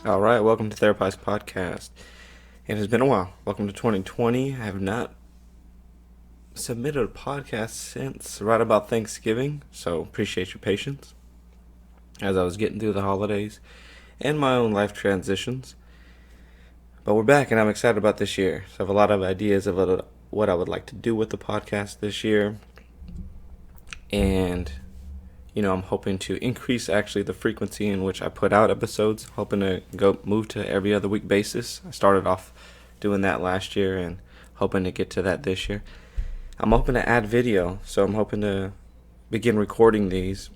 All right, welcome to Therapized podcast. It has been a while. Welcome to 2020. I have not submitted a podcast since right about Thanksgiving, so appreciate your patience as I was getting through the holidays and my own life transitions. But we're back, and I'm excited about this year. So I have a lot of ideas of what I would like to do with the podcast this year, and I'm hoping to increase actually the frequency in which I put out episodes, hoping to move to every other week basis. I started off doing that last year and hoping to get to that this year. I'm hoping to add video, so I'm hoping to begin recording these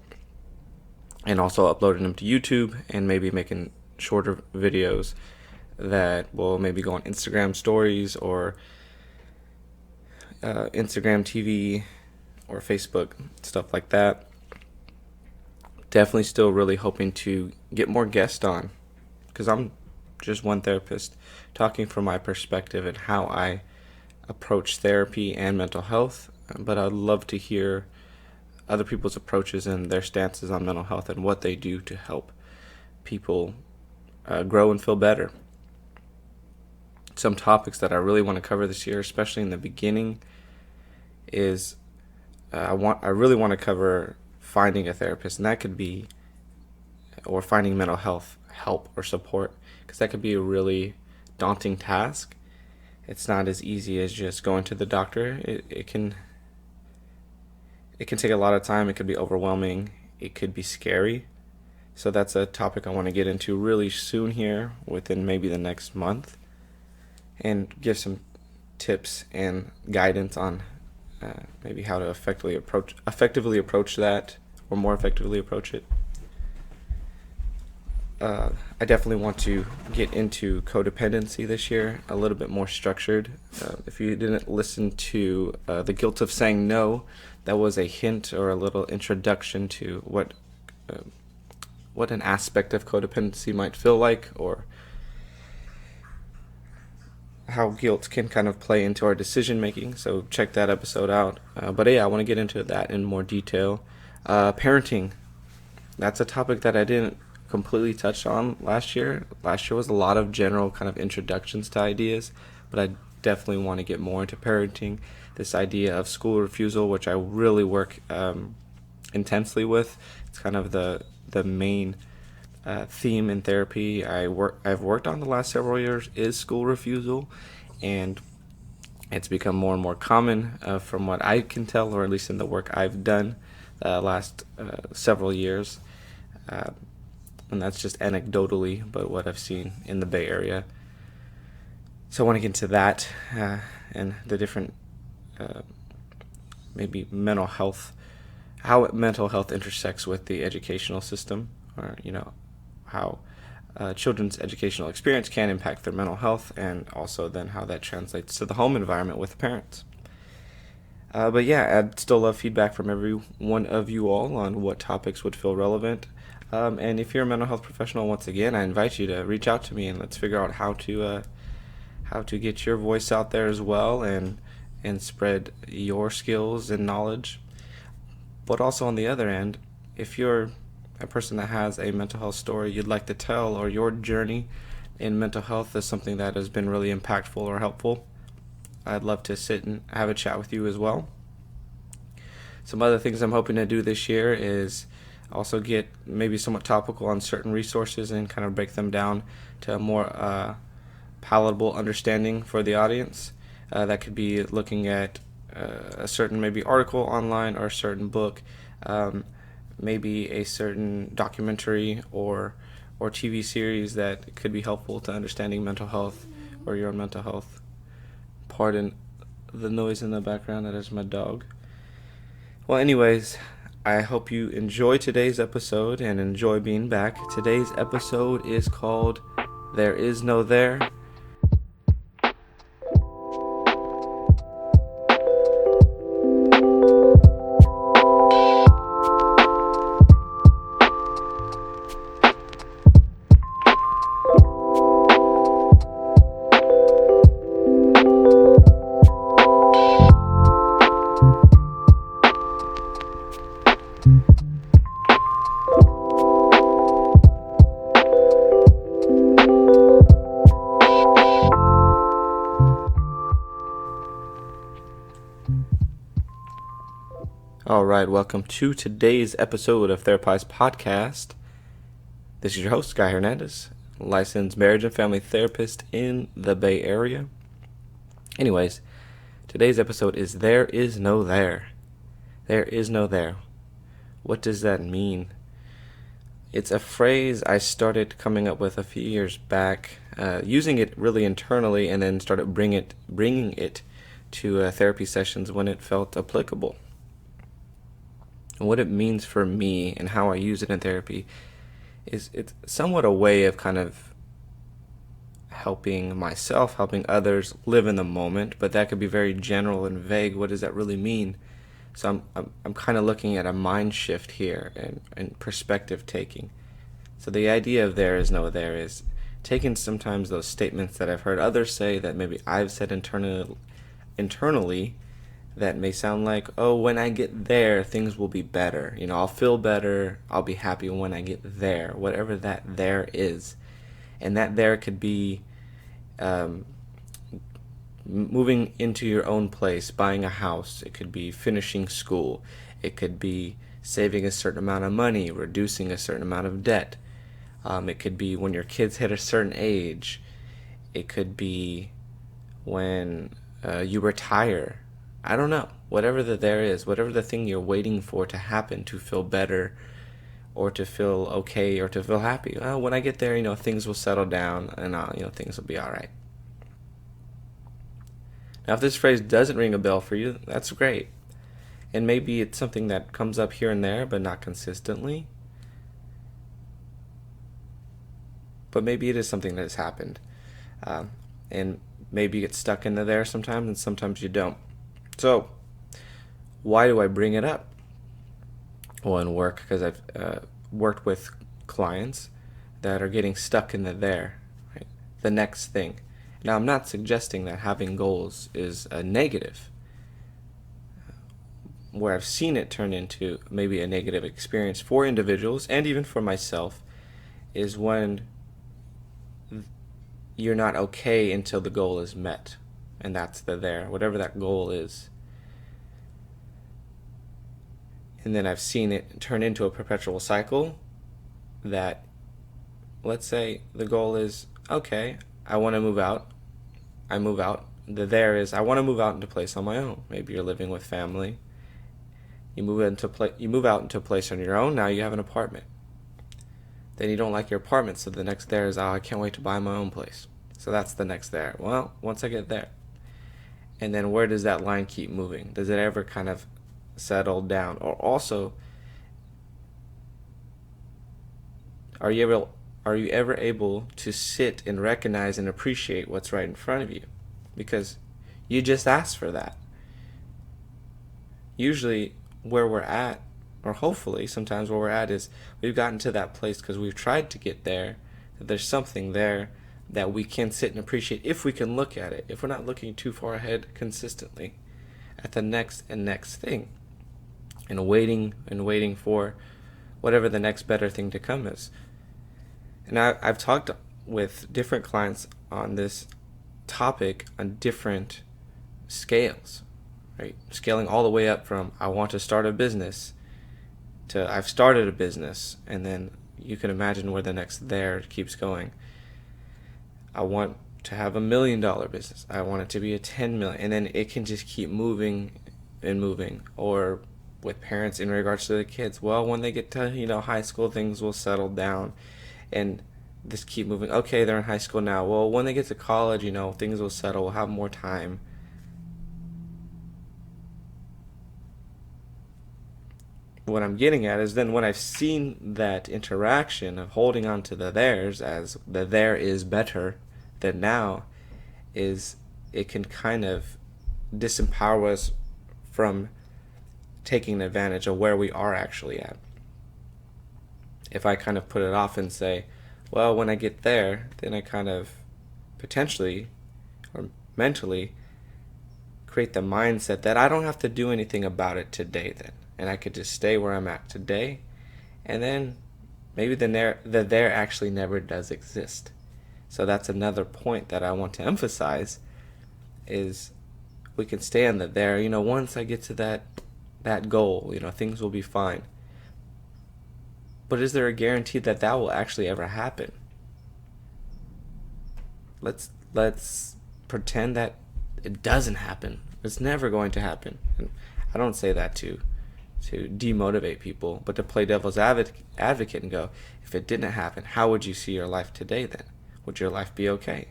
and also uploading them to YouTube and maybe making shorter videos that will maybe go on Instagram stories or Instagram TV or Facebook, stuff like that. Definitely still really hoping to get more guests on, because I'm just one therapist talking from my perspective and how I approach therapy and mental health, but I'd love to hear other people's approaches and their stances on mental health and what they do to help people grow and feel better. Some topics that I really want to cover this year, especially in the beginning, is I really want to cover finding a therapist, and that could be, or finding mental health help or support, because that could be a really daunting task. It's not as easy as just going to the doctor. It can take a lot of time. It could be overwhelming. It could be scary. So that's a topic I want to get into really soon here, within maybe the next month, and give some tips and guidance on maybe how to effectively approach that, or more effectively approach it. I definitely want to get into codependency this year, a little bit more structured. If you didn't listen to The Guilt of Saying No, that was a hint or a little introduction to what an aspect of codependency might feel like, or how guilt can kind of play into our decision making. So check that episode out. But I want to get into that in more detail. Parenting, that's a topic that I didn't completely touch on last year. Last year was a lot of general kind of introductions to ideas, but I definitely want to get more into parenting. This idea of school refusal, which I really work intensely with. It's kind of the main theme in therapy I've worked on the last several years is school refusal, and it's become more and more common from what I can tell, or at least in the work I've done last several years, and that's just anecdotally, but what I've seen in the Bay Area. So I want to get into that and the different maybe mental health, how mental health intersects with the educational system, or how children's educational experience can impact their mental health, and also then how that translates to the home environment with parents. But yeah, I'd still love feedback from every one of you all on what topics would feel relevant. And if you're a mental health professional, once again, I invite you to reach out to me, and let's figure out how to get your voice out there as well, and spread your skills and knowledge. But also on the other end, if you're a person that has a mental health story you'd like to tell, or your journey in mental health is something that has been really impactful or helpful, I'd love to sit and have a chat with you as well. Some other things I'm hoping to do this year is also get maybe somewhat topical on certain resources and kind of break them down to a more palatable understanding for the audience. That could be looking at a certain maybe article online, or a certain book, maybe a certain documentary or TV series that could be helpful to understanding mental health or your own mental health. Pardon the noise in the background, that is my dog. Well, anyways, I hope you enjoy today's episode and enjoy being back. Today's episode is called There Is No There. All right, welcome to today's episode of Therapized Podcast. This is your host, Guy Hernandez, licensed marriage and family therapist in the Bay Area. Anyways, today's episode is There Is No There. There is no there. What does that mean? It's a phrase I started coming up with a few years back, using it really internally, and then started bringing it to therapy sessions when it felt applicable. And what it means for me and how I use it in therapy is it's somewhat a way of kind of helping myself, helping others live in the moment, but that could be very general and vague. What does that really mean? So I'm kind of looking at a mind shift here and perspective taking. So the idea of there is no there is taking sometimes those statements that I've heard others say that maybe I've said internally that may sound like, oh, when I get there, things will be better. I'll feel better. I'll be happy when I get there, whatever that there is. And that there could be moving into your own place, buying a house. It could be finishing school. It could be saving a certain amount of money, reducing a certain amount of debt. It could be when your kids hit a certain age. It could be when you retire. I don't know. Whatever the there is, whatever the thing you're waiting for to happen to feel better or to feel okay or to feel happy. Well, when I get there, things will settle down and things will be all right. Now, if this phrase doesn't ring a bell for you, that's great. And maybe it's something that comes up here and there, but not consistently. But maybe it is something that has happened. And maybe you get stuck in there sometimes, and sometimes you don't. So, why do I bring it up? Well, in work, because I've worked with clients that are getting stuck in there, right? The next thing. Now, I'm not suggesting that having goals is a negative. Where I've seen it turn into maybe a negative experience for individuals and even for myself is when you're not okay until the goal is met. And that's the there, whatever that goal is. And then I've seen it turn into a perpetual cycle that, let's say the goal is, okay, I want to move out. I move out. The there is, I want to move out into a place on my own. Maybe you're living with family. You move out into a place on your own. Now you have an apartment. Then you don't like your apartment, so the next there is, oh, I can't wait to buy my own place. So that's the next there. Well, once I get there. And then where does that line keep moving? Does it ever kind of settle down? Or also, are you ever able to sit and recognize and appreciate what's right in front of you? Because you just asked for that. Usually where we're at, or hopefully sometimes where we're at, is we've gotten to that place because we've tried to get there, that there's something there that we can sit and appreciate if we can look at it, if we're not looking too far ahead consistently at the next thing, and waiting for whatever the next better thing to come is. And I've talked with different clients on this topic on different scales, right? Scaling all the way up from I want to start a business to I've started a business, and then you can imagine where the next there keeps going. I want to have $1 million business. I want it to be a 10 million, and then it can just keep moving and moving. Or with parents in regards to the kids, well, when they get to high school, things will settle down, and this keep moving. Okay, they're in high school now. Well, when they get to college, things will settle. We'll have more time. What I'm getting at is then when I've seen that interaction of holding on to the theirs as the there is better than now, is it can kind of disempower us from taking advantage of where we are actually at. If I kind of put it off and say, well, when I get there, then I kind of potentially or mentally create the mindset that I don't have to do anything about it today then. And I could just stay where I'm at today, and then maybe the there actually never does exist. So that's another point that I want to emphasize is we can stay on the there. Once I get to that that goal, things will be fine. But is there a guarantee that that will actually ever happen? Let's pretend that it doesn't happen. It's never going to happen. And I don't say that to demotivate people, but to play devil's advocate and go, if it didn't happen, how would you see your life today then? Would your life be okay?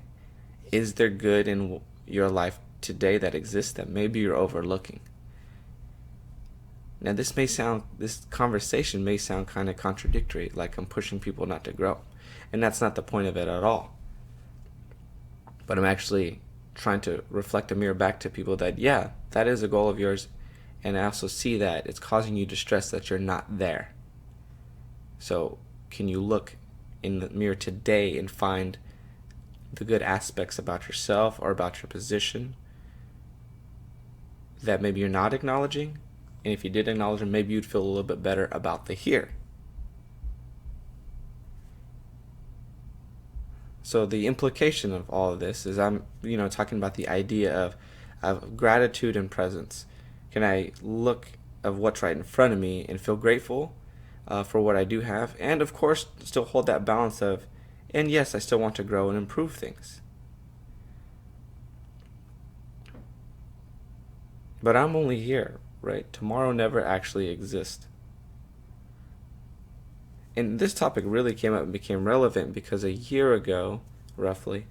Is there good in your life today that exists that maybe you're overlooking? Now this conversation may sound kind of contradictory, like I'm pushing people not to grow. And that's not the point of it at all. But I'm actually trying to reflect a mirror back to people that, yeah, that is a goal of yours. And I also see that it's causing you distress that you're not there. So can you look in the mirror today and find the good aspects about yourself or about your position that maybe you're not acknowledging? And if you did acknowledge them, maybe you'd feel a little bit better about the here. So the implication of all of this is I'm, talking about the idea of gratitude and presence. Can I look at what's right in front of me and feel grateful for what I do have? And of course, still hold that balance of, and yes, I still want to grow and improve things. But I'm only here, right? Tomorrow never actually exists. And this topic really came up and became relevant because a year ago, roughly,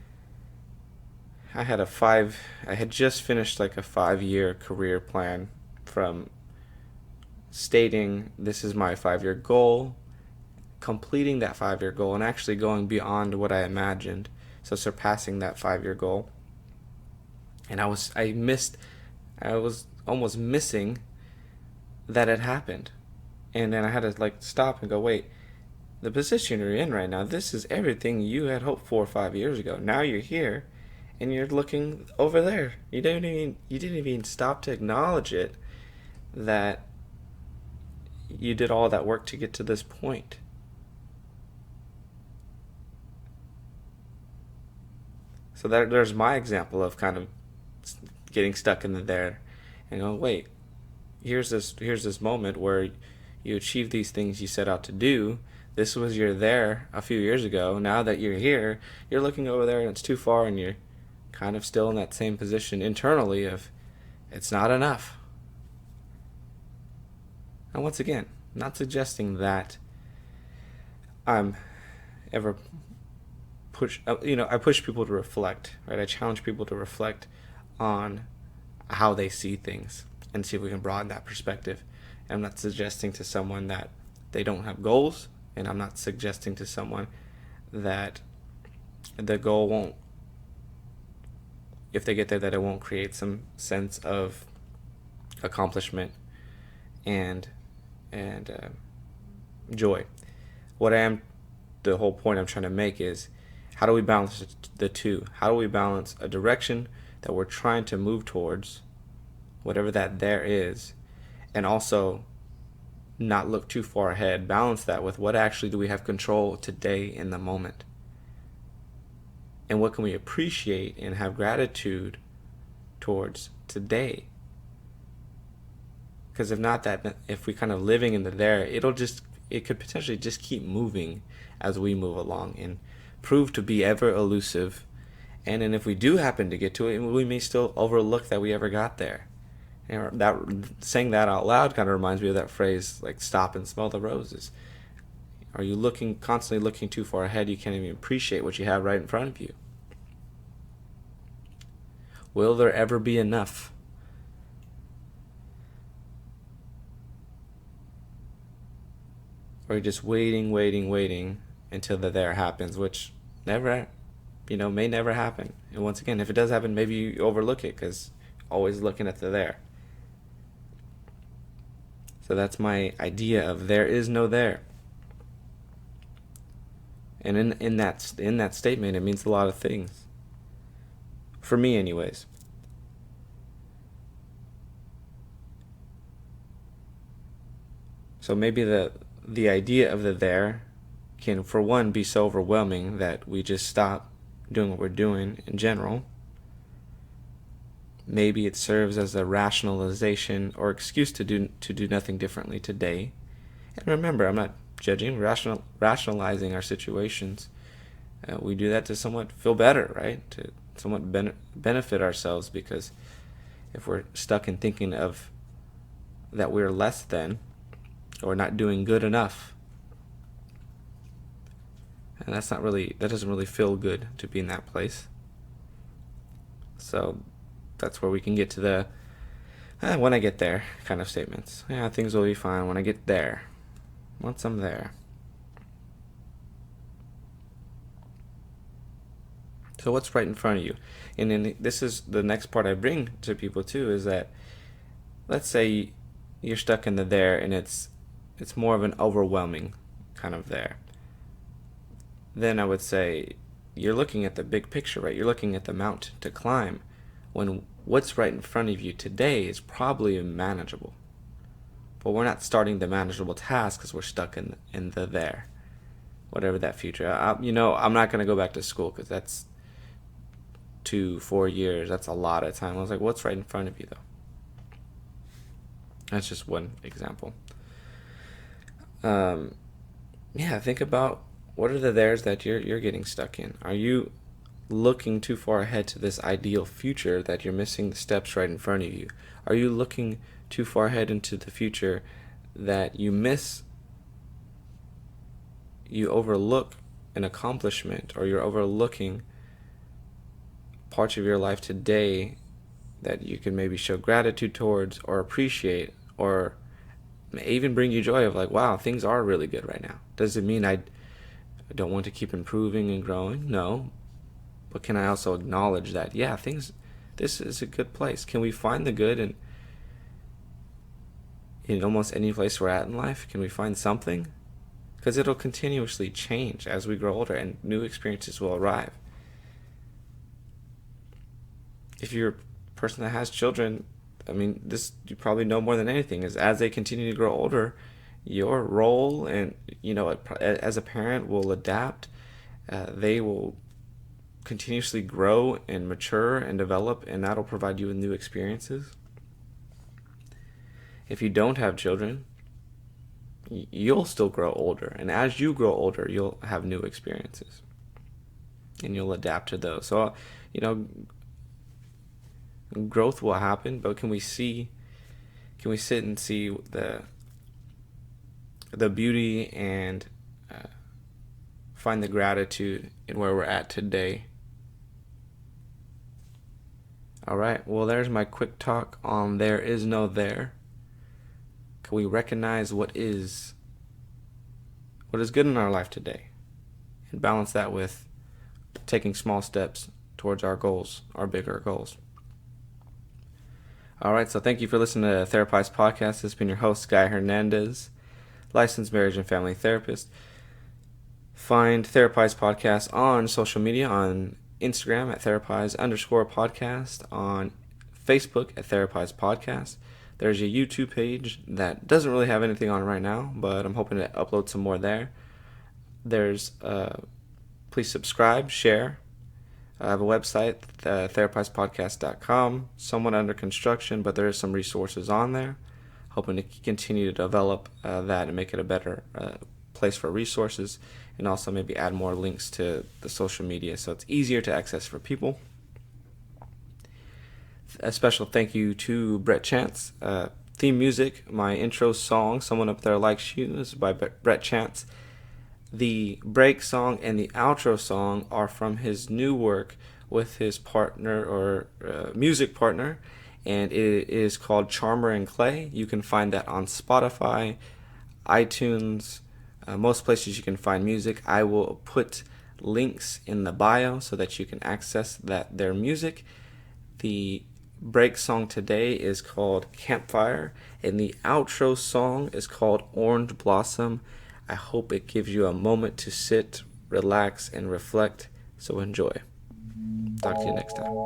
I had just finished like a 5-year career plan, from stating this is my 5-year goal, completing that 5-year goal, and actually going beyond what I imagined, so surpassing that 5-year goal. And I was almost missing that it happened. And then I had to stop and go, wait, the position you're in right now, this is everything you had hoped for 5 years ago. Now you're here and you're looking over there. You didn't even stop to acknowledge it, that you did all that work to get to this point. So there's my example of kind of getting stuck in the there and going, wait, here's this moment where you achieved these things you set out to do. This was your there a few years ago. Now that you're here, you're looking over there and it's too far, and you're kind of still in that same position internally of it's not enough. And once again, not suggesting that I'm ever I push people to reflect, right? I challenge people to reflect on how they see things and see if we can broaden that perspective. And I'm not suggesting to someone that they don't have goals, and I'm not suggesting to someone that the goal won't, if they get there, that it won't create some sense of accomplishment and joy. The whole point I'm trying to make is, how do we balance the two? How do we balance a direction that we're trying to move towards, whatever that there is, and also not look too far ahead? Balance that with what actually do we have control today in the moment, and what can we appreciate and have gratitude towards today? Because if we kind of living in the there, it could potentially just keep moving as we move along and prove to be ever elusive. And then if we do happen to get to it, we may still overlook that we ever got there. And saying that out loud kind of reminds me of that phrase, like, stop and smell the roses. Are you constantly looking too far ahead? You can't even appreciate what you have right in front of you. Will there ever be enough? Or you're just waiting until the there happens, which may never happen. And once again, if it does happen, maybe you overlook it because always looking at the there. So that's my idea of there is no there. And in that statement, it means a lot of things. For me, anyways. So maybe the idea of the there can, for one, be so overwhelming that we just stop doing what we're doing in general. Maybe it serves as a rationalization or excuse to do nothing differently today. And remember, I'm not judging, rationalizing our situations. We do that to somewhat feel better, right? To somewhat benefit ourselves, because if we're stuck in thinking of that we're less than or not doing good enough, and that doesn't really feel good to be in that place. So that's where we can get to the when I get there kind of statements. Yeah, things will be fine when I get there. Once I'm there. So what's right in front of you? And then this is the next part I bring to people too, is that let's say you're stuck in the there, and it's more of an overwhelming kind of there. Then I would say you're looking at the big picture, right? You're looking at the mountain to climb, when what's right in front of you today is probably manageable. But we're not starting the manageable task because we're stuck in the there, whatever that future. I'm not going to go back to school because that's 2-4 years. That's a lot of time. I was like, what's right in front of you though? That's just one example. Think about what are the there's that you're getting stuck in. Are you looking too far ahead to this ideal future that you're missing the steps right in front of you? Are you looking too far ahead into the future that you overlook an accomplishment, or you're overlooking parts of your life today that you can maybe show gratitude towards or appreciate, or may even bring you joy of like, wow, things are really good right now. Does it mean I don't want to keep improving and growing? No. But can I also acknowledge that, yeah, this is a good place? Can we find the good in almost any place we're at in life? Can we find something? Because it'll continuously change as we grow older, and new experiences will arrive. If you're a person that has children, this you probably know more than anything, is as they continue to grow older, your role and as a parent will adapt. They will continuously grow and mature and develop, and that'll provide you with new experiences. If you don't have children, you'll still grow older, and as you grow older, you'll have new experiences, and you'll adapt to those. So, growth will happen, but can we sit and see the beauty and find the gratitude in where we're at today? All right, well, there's my quick talk on there is no there. Can we recognize what is good in our life today, and balance that with taking small steps towards our goals, our bigger goals? All right, so thank you for listening to the Therapized podcast. This has been your host, Guy Hernandez, licensed marriage and family therapist. Find Therapized podcast on social media, on Instagram at Therapized_podcast, on Facebook at Therapized podcast. There's a YouTube page that doesn't really have anything on right now, but I'm hoping to upload some more there. There's please subscribe, share. I have a website, therapizedpodcast.com, somewhat under construction, but there is some resources on there. Hoping to continue to develop that and make it a better place for resources, and also maybe add more links to the social media so it's easier to access for people. A special thank you to Brett Chance. Theme music, my intro song, Someone Up There Likes You, is by Brett Chance. The break song and the outro song are from his new work with his partner or music partner, and it is called Charmer and Clay. You can find that on Spotify, iTunes, most places you can find music. I will put links in the bio so that you can access their music. The break song today is called Campfire, and the outro song is called Orange Blossom. I hope it gives you a moment to sit, relax, and reflect. So enjoy. Talk to you next time.